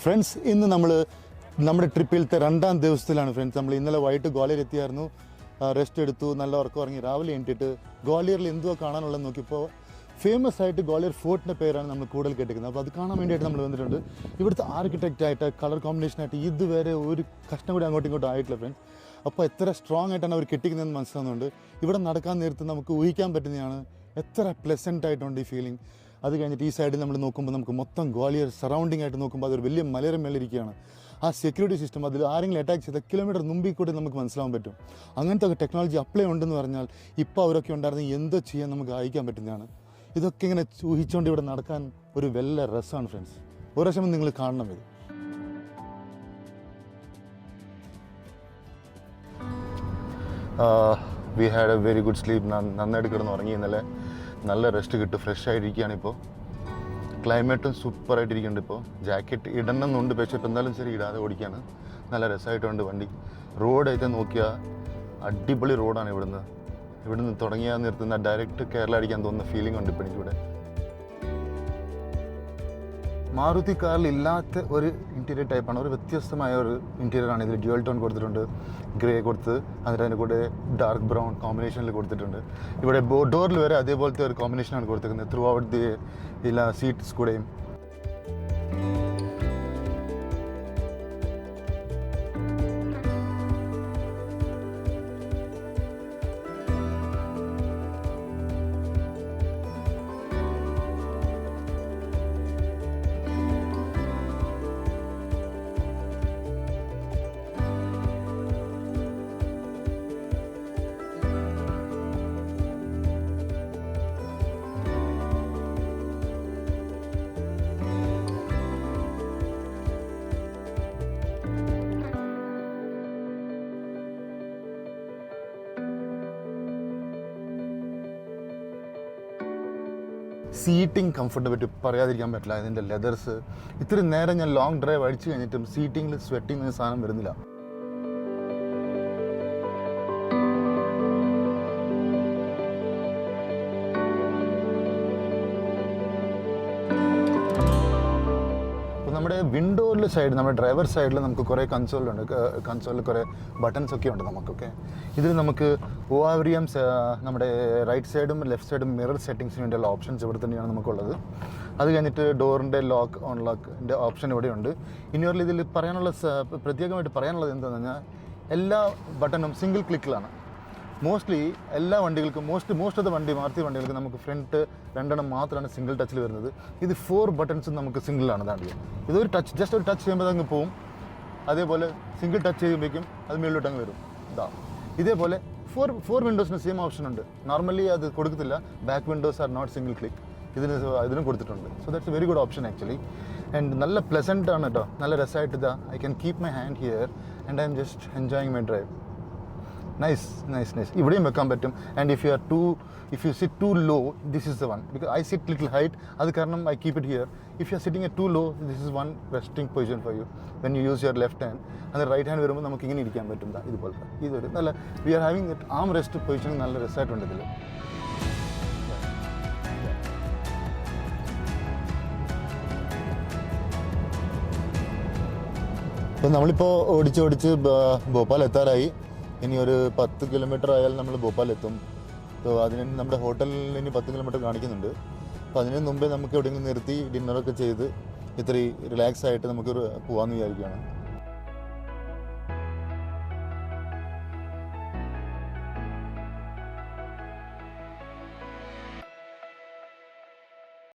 Friends, ഇന്ന് നമ്മുടെ ട്രിപ്പിലത്തെ 2ാം ദിവസത്തിലാണ് friends. നമ്മൾ ഇന്നലെ വൈകിട്ട് ഗ്വാളിയർ എത്തിയായിരുന്നു, റെസ്റ്റ് എടുത്തു, നല്ല ഉറക്കം ഇറങ്ങി. രാവിലെ എണീറ്റിട്ട് ഗ്വാളിയറിൽ എന്തുവാ കാണാനുള്ളതെന്ന് നോക്കിയപ്പോൾ ഫേമസ് ആയിട്ട് ഗ്വാളിയർ ഫോർട്ടിൻ്റെ പേരാണ് നമ്മൾ കൂടുതൽ കേട്ടിരിക്കുന്നത്. അപ്പോൾ അത് കാണാൻ വേണ്ടിയിട്ട് നമ്മൾ വന്നിട്ടുണ്ട്. ഇവിടുത്തെ ആർക്കിടെക്റ്റായിട്ട് കളർ കോമ്പിനേഷനായിട്ട് ഇതുവരെ ഒരു കഷ്ണം കൂടി അങ്ങോട്ടും ഇങ്ങോട്ടും ആയിട്ടില്ല ഫ്രണ്ട്സ്. അപ്പോൾ എത്ര സ്ട്രോങ് ആയിട്ടാണ് അവർ കെട്ടിക്കുന്നതെന്ന് മനസ്സിലാകുന്നുണ്ട്. ഇവിടെ നടക്കാൻ നേരത്ത് നമുക്ക് ഊഹിക്കാൻ പറ്റുന്നതാണ് എത്ര പ്ലസൻ്റ് ആയിട്ടുണ്ട് ഈ ഫീലിംഗ്. അത് കഴിഞ്ഞിട്ട് ഈ സൈഡിൽ നമ്മൾ നോക്കുമ്പോൾ നമുക്ക് മൊത്തം ഗ്വാളിയർ സറൗണ്ടിങ് ആയിട്ട് നോക്കുമ്പോൾ അതൊരു വലിയ മലയുടെ മേലിരിക്കുകയാണ്. ആ സെക്യൂരിറ്റി സിസ്റ്റം, അതിൽ ആരെങ്കിലും അറ്റാക്ക് ചെയ്ത കിലോമീറ്റർ മുമ്പിൽ കൂടി നമുക്ക് മനസ്സിലാവാൻ പറ്റും. അങ്ങനത്തെ ഒക്കെ ടെക്നോളജി അപ്ലൈ ഉണ്ടെന്ന് പറഞ്ഞാൽ ഇപ്പോൾ അവരൊക്കെ ഉണ്ടായിരുന്നെങ്കിൽ എന്തോ ചെയ്യാൻ നമുക്ക് അയക്കാൻ പറ്റുന്നതാണ്. ഇതൊക്കെ ഇങ്ങനെ ഊഹിച്ചുകൊണ്ട് ഇവിടെ നടക്കാൻ ഒരു വല്ല രസമാണ് ഫ്രണ്ട്സ്. ഒരു പ്രാവശ്യം നിങ്ങൾ കാണണം ഇത്. We had A very good sleep. നന്നായിട്ട് കിടന്ന് ഉറങ്ങി ഇന്നലെ. നല്ല റെസ്റ്റ് കിട്ടും, ഫ്രഷ് ആയിട്ടിരിക്കുകയാണ്. ഇപ്പോൾ ക്ലൈമറ്റും സൂപ്പറായിട്ടിരിക്കുന്നുണ്ട്. ഇപ്പോൾ ജാക്കറ്റ് ഇടണമെന്നുണ്ട്, പക്ഷേ ഇപ്പോൾ എന്തായാലും ശരി ഇടാതെ ഓടിക്കുകയാണ്. നല്ല രസമായിട്ടുണ്ട് വണ്ടി. റോഡായിട്ട് നോക്കിയാൽ അടിപൊളി റോഡാണ്. ഇവിടുന്ന് തുടങ്ങിയാൽ നിർത്തുന്ന ഡയറക്റ്റ് കേരള അടിക്കാൻ തോന്നുന്ന ഫീലിംഗ് ഉണ്ട് ഇപ്പോൾ എനിക്കിവിടെ. മാരുതി കാറിൽ ഇല്ലാത്ത ഒരു ഇൻറ്റീരിയർ ടൈപ്പാണ്, ഒരു വ്യത്യസ്തമായ ഒരു ഇൻറ്റീരിയറാണ്. ഇതിൽ ഡ്യുവൽ ടോൺ കൊടുത്തിട്ടുണ്ട്, ഗ്രേ കൊടുത്ത്, എന്നിട്ട് അതിൻ്റെ കൂടെ ഡാർക്ക് ബ്രൗൺ കോമ്പിനേഷനിൽ കൊടുത്തിട്ടുണ്ട്. ഇവിടെ ഡോറിൽ വരെ അതേപോലത്തെ ഒരു കോമ്പിനേഷനാണ് കൊടുത്തിരിക്കുന്നത് ത്രൂ ഔട്ട് ദി എല്ലാ സീറ്റ്സ് കൂടെയും. സീറ്റിംഗ് കംഫർട്ടിനെ പറ്റി പറയാതിരിക്കാൻ പറ്റില്ല. ഇതിൻ്റെ ലെതർസ്, ഇത്രയും നേരം ഞാൻ ലോങ് ഡ്രൈവ് അടിച്ചു കഴിഞ്ഞിട്ടും സീറ്റിങ്ങിൽ സ്വെറ്റിംഗ് എന്ന സാധനം വരുന്നില്ല. നമ്മുടെ വിൻഡോയിലെ സൈഡ്, നമ്മുടെ ഡ്രൈവർ സൈഡിൽ നമുക്ക് കുറേ കൺസോളിൽ കുറേ ബട്ടൺസ് ഒക്കെ ഉണ്ട് നമുക്കൊക്കെ. ഇതിൽ നമുക്ക് ORVM, നമ്മുടെ റൈറ്റ് സൈഡും ലെഫ്റ്റ് സൈഡും മിറർ സെറ്റിങ്സിന് വേണ്ടിയുള്ള ഓപ്ഷൻസ് ഇവിടെ തന്നെയാണ് നമുക്കുള്ളത്. അത് കഴിഞ്ഞിട്ട് ഡോറിൻ്റെ ലോക്ക് ഓൺലോക്കിൻ്റെ ഓപ്ഷൻ ഇവിടെയുണ്ട്. ഇനിയൊരു ഇതിൽ പ്രത്യേകമായിട്ട് പറയാനുള്ളത് എന്താണെന്ന് പറഞ്ഞാൽ എല്ലാ ബട്ടണും സിംഗിൾ ക്ലിക്കിലാണ്. മോസ്റ്റ്ലി എല്ലാ വണ്ടികൾക്കും മോസ്റ്റ് ഓഫ് ദ മാരുതി വണ്ടികൾക്ക് നമുക്ക് ഫ്രണ്ട് 2 മാത്രമാണ് സിംഗിൾ ടച്ചിൽ വരുന്നത്. ഇത് 4 ബട്ടൺസും നമുക്ക് സിംഗിളാണ്. താണ്ടി ഇതൊരു ജസ്റ്റ് ഒരു ടച്ച് ചെയ്യുമ്പോൾ അങ്ങ് പോവും. അതേപോലെ സിംഗിൾ ടച്ച് ചെയ്യുമ്പോഴേക്കും അത് മേളിലോട്ട് അങ്ങ് വരും. ഇതേപോലെ ഫോർ വിൻഡോസിന് സെയിം ഓപ്ഷൻ ഉണ്ട്. നോർമലി അത് കൊടുക്കത്തില്ല. Back windows are not single click. ഇതിനും കൊടുത്തിട്ടുണ്ട്. So that's a very good option actually. And നല്ല പ്ലസൻ്റ് ആണ് കേട്ടോ, നല്ല രസമായിട്ട്. I can keep my hand here and I'm just enjoying my drive. Nice. ഇവിടെയും വെക്കാൻ പറ്റും. And if you sit too low, this is the one. Because I sit little height, അത് കാരണം I keep it here. If you are sitting at to low, this is one resting position for you when you use your left hand. അത് right hand വരുമ്പോൾ നമുക്ക് ഇങ്ങനെ ഇരിക്കാൻ പറ്റും. ഇതുപോലത്തെ ഇതൊരു നല്ല we are having it arm rest position. നല്ല രസമായിട്ടുണ്ട് ഇതിൽ. അപ്പോൾ നമ്മളിപ്പോൾ ഓടിച്ച് ഭോപ്പാൽ എത്താറായി. ഇനി ഒരു 10 കിലോമീറ്റർ ആയാൽ നമ്മൾ ഭോപ്പാൽ എത്തും. അപ്പോൾ അതിന് നമ്മുടെ ഹോട്ടലിൽ ഇനി 10 കിലോമീറ്റർ കാണിക്കുന്നുണ്ട്. അപ്പോൾ അതിന് മുമ്പേ നമുക്ക് എവിടെയെങ്കിലും നിർത്തി ഡിന്നറൊക്കെ ചെയ്ത് ഇത്തിരി റിലാക്സ് ആയിട്ട് നമുക്ക് പോകാമെന്ന് വിചാരിക്കുകയാണ്.